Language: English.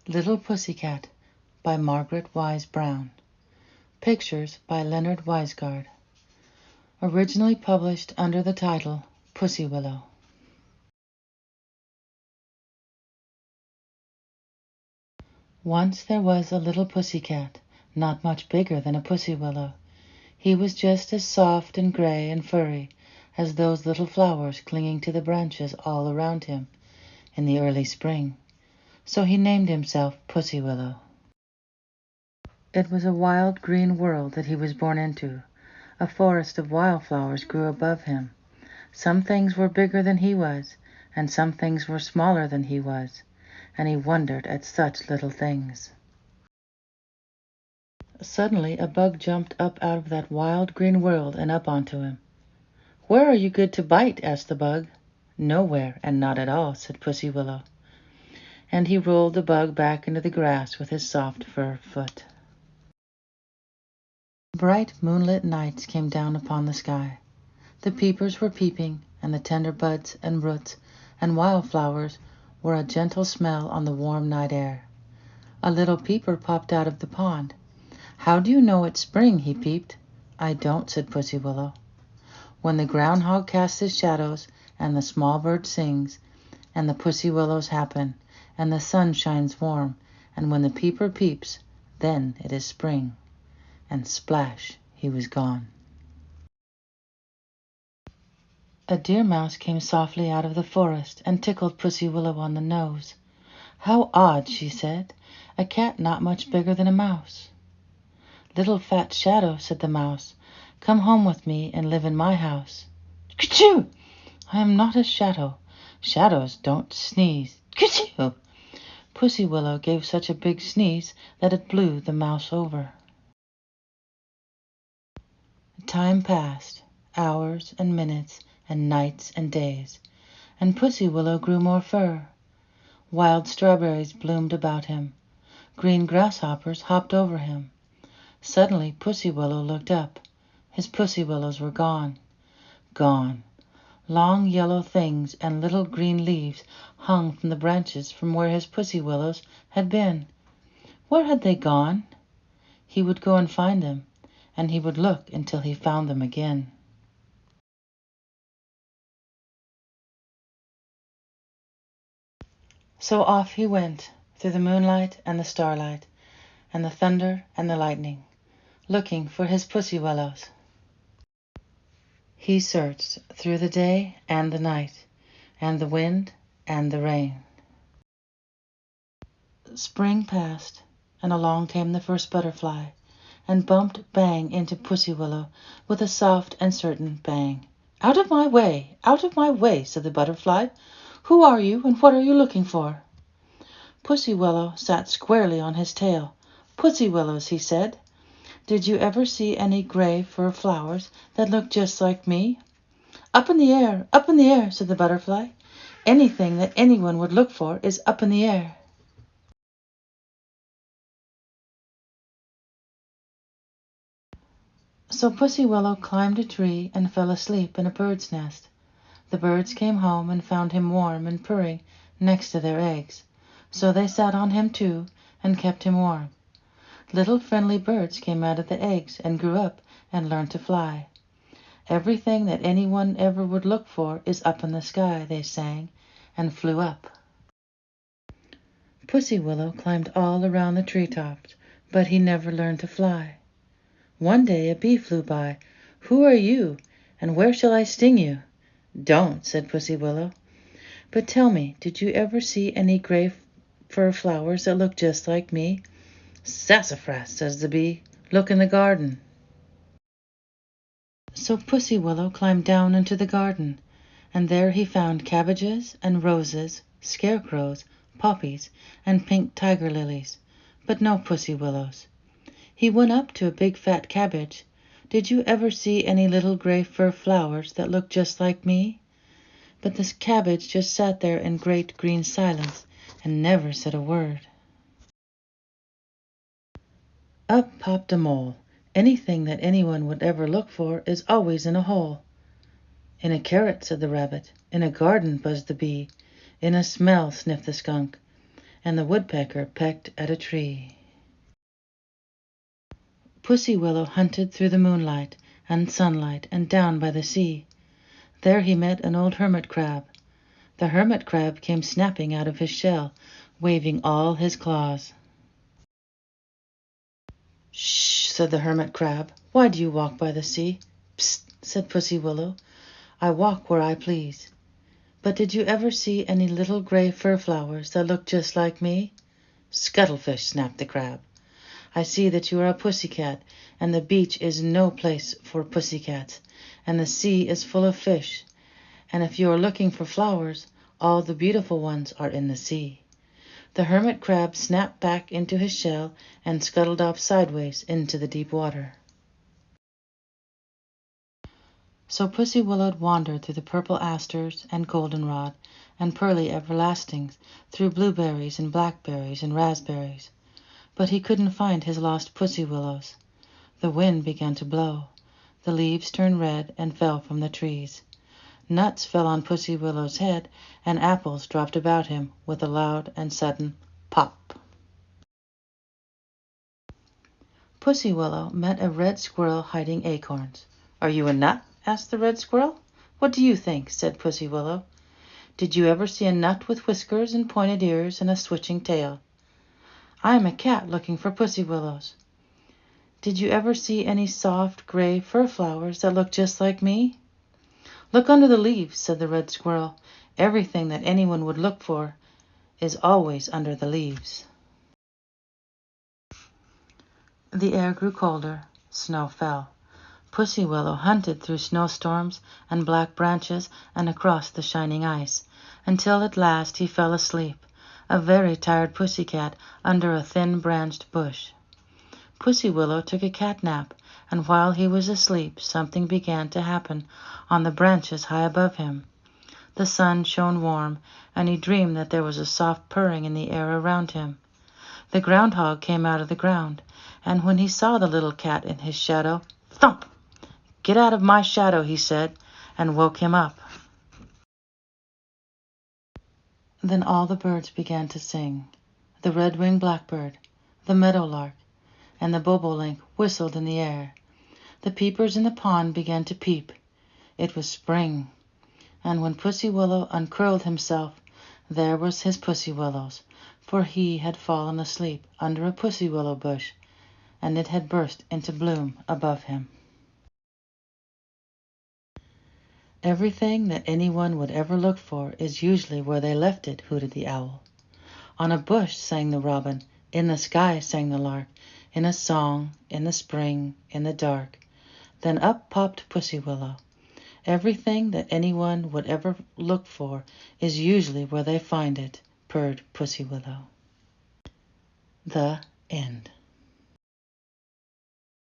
Little Pussycat by Margaret Wise Brown. Pictures by Leonard Weisgard. Originally published under the title Pussy Willow. Once there was a little pussycat, not much bigger than a pussy willow. He was just as soft and gray and furry as those little flowers clinging to the branches all around him in the early spring. So he named himself Pussy Willow. It was a wild green world that he was born into. A forest of wildflowers grew above him. Some things were bigger than he was, and some things were smaller than he was, and he wondered at such little things. Suddenly a bug jumped up out of that wild green world and up onto him. "Where are you good to bite?" asked the bug. "Nowhere, and not at all," said Pussy Willow. And he rolled the bug back into the grass with his soft fur foot. Bright moonlit nights came down upon the sky. The peepers were peeping, and the tender buds and roots and wildflowers were a gentle smell on the warm night air. A little peeper popped out of the pond. "How do you know it's spring?" he peeped. "I don't," said Pussy Willow. "When the groundhog casts his shadows, and the small bird sings, and the pussy willows happen, and the sun shines warm, and when the peeper peeps, then it is spring." And splash, he was gone. A deer mouse came softly out of the forest and tickled Pussy Willow on the nose. "How odd," she said, "a cat not much bigger than a mouse." "Little fat shadow," said the mouse, "come home with me and live in my house." "Kerchoo! I am not a shadow. Shadows don't sneeze. Kerchoo!" Pussy Willow gave such a big sneeze that it blew the mouse over. Time passed, hours and minutes and nights and days, and Pussy Willow grew more fur. Wild strawberries bloomed about him. Green grasshoppers hopped over him. Suddenly Pussy Willow looked up. His pussy willows were gone. Gone. Long yellow things and little green leaves hung from the branches from where his pussy willows had been. Where had they gone? He would go and find them, and he would look until he found them again. So off he went, through the moonlight and the starlight, and the thunder and the lightning, looking for his pussy willows. He searched through the day and the night, and the wind and the rain. Spring passed, and along came the first butterfly, and bumped bang into Pussy Willow with a soft and certain bang. "Out of my way! Out of my way!" said the butterfly. "Who are you, and what are you looking for?" Pussy Willow sat squarely on his tail. "Pussy Willows," he said, "did you ever see any gray fur flowers that look just like me?" "Up in the air, up in the air," said the butterfly. "Anything that anyone would look for is up in the air." So Pussy Willow climbed a tree and fell asleep in a bird's nest. The birds came home and found him warm and purring next to their eggs. So they sat on him too and kept him warm. Little friendly birds came out of the eggs and grew up and learned to fly. "Everything that anyone ever would look for is up in the sky," they sang, and flew up. Pussy Willow climbed all around the treetops, but he never learned to fly. One day a bee flew by. "Who are you, and where shall I sting you?" "Don't," said Pussy Willow. "But tell me, did you ever see any gray fur flowers that look just like me?" "Sassafras," says the bee. "Look in the garden." So Pussy Willow climbed down into the garden, and there he found cabbages and roses, scarecrows, poppies, and pink tiger lilies, but no pussy willows. He went up to a big fat cabbage. "Did you ever see any little gray fur flowers that looked just like me?" But this cabbage just sat there in great green silence and never said a word. Up popped a mole. "Anything that anyone would ever look for is always in a hole." "In a carrot," said the rabbit. "In a garden," buzzed the bee. "In a smell," sniffed the skunk. and the woodpecker pecked at a tree. Pussy Willow hunted through the moonlight and sunlight and down by the sea. There he met an old hermit crab. The hermit crab came snapping out of his shell, waving all his claws. "Shh," said the hermit crab. "Why do you walk by the sea?" "Psst," said Pussy Willow. "I walk where I please. But did you ever see any little gray fir flowers that look just like me?" "Scuttlefish," snapped the crab. "I see that you are a pussycat, and the beach is no place for pussycats, and the sea is full of fish, and if you are looking for flowers, all the beautiful ones are in the sea." The hermit crab snapped back into his shell and scuttled off sideways into the deep water. So Pussy Willow wandered through the purple asters and goldenrod and pearly everlastings, through blueberries and blackberries and raspberries. But he couldn't find his lost pussy willows. The wind began to blow. The leaves turned red and fell from the trees. Nuts fell on Pussy Willow's head, and apples dropped about him with a loud and sudden pop. Pussy Willow met a red squirrel hiding acorns. "Are you a nut?" asked the red squirrel. "What do you think?" said Pussy Willow. "Did you ever see a nut with whiskers and pointed ears and a switching tail?" "I am a cat looking for pussy willows." "Did you ever see any soft gray fir flowers that look just like me?" "Look under the leaves," said the red squirrel. "Everything that anyone would look for is always under the leaves." The air grew colder. Snow fell. Pussy Willow hunted through snowstorms and black branches and across the shining ice, until at last he fell asleep, a very tired pussycat, under a thin-branched bush. Pussy Willow took a cat nap, and while he was asleep something began to happen on the branches high above him. The sun shone warm, and he dreamed that there was a soft purring in the air around him. The groundhog came out of the ground, and when he saw the little cat in his shadow, thump! "Get out of my shadow," he said, and woke him up. Then all the birds began to sing. The red-winged blackbird, the meadowlark, and the bobolink whistled in the air. The peepers in the pond began to peep. It was spring. And when Pussy Willow uncurled himself, there was his pussy willows, for he had fallen asleep under a pussy willow bush, and it had burst into bloom above him. "Everything that anyone would ever look for is usually where they left it," hooted the owl. "On a bush," sang the robin. "In the sky," sang the lark. "In a song, in the spring, in the dark." Then up popped Pussy Willow. "Everything that anyone would ever look for is usually where they find it," purred Pussy Willow. The end.